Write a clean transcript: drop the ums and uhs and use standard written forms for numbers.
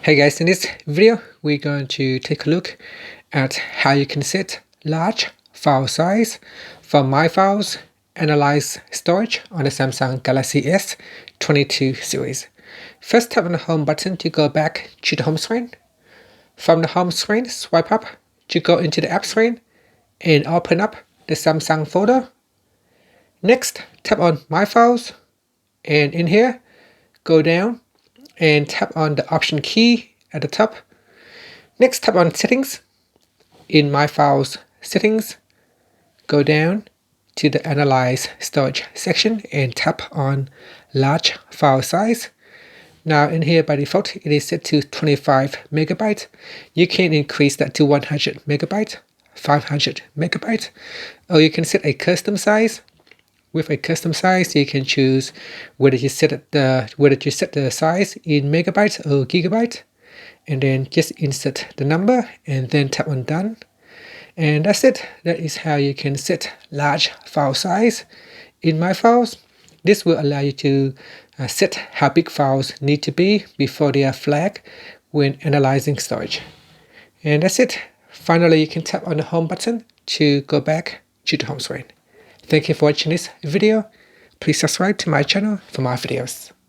Hey guys, in this video we're going to take a look at how you can set large file size for My Files Analyze Storage on the Samsung Galaxy S22 series. First, tap on the home button to go back to the home screen. From the home screen, swipe up to go into the app screen and open up the Samsung folder. Next, tap on My Files, and in here go down and tap on the option key at the top. Next, tap on Settings. In My Files Settings, go down to the Analyze Storage section and tap on Large File Size. Now in here by default it is set to 25 megabyte. You can increase that to 100 megabyte, 500 megabyte, or you can set a custom size. With a custom size, you can choose whether you set the size in megabyte or gigabyte, and then just insert the number and then tap on Done. And that's it. That is how you can set large file size in My Files. This will allow you to set how big files need to be before they are flagged when analyzing storage. And that's it. Finally, you can tap on the home button to go back to the home screen. Thank you for watching this video. Please subscribe to my channel for more videos.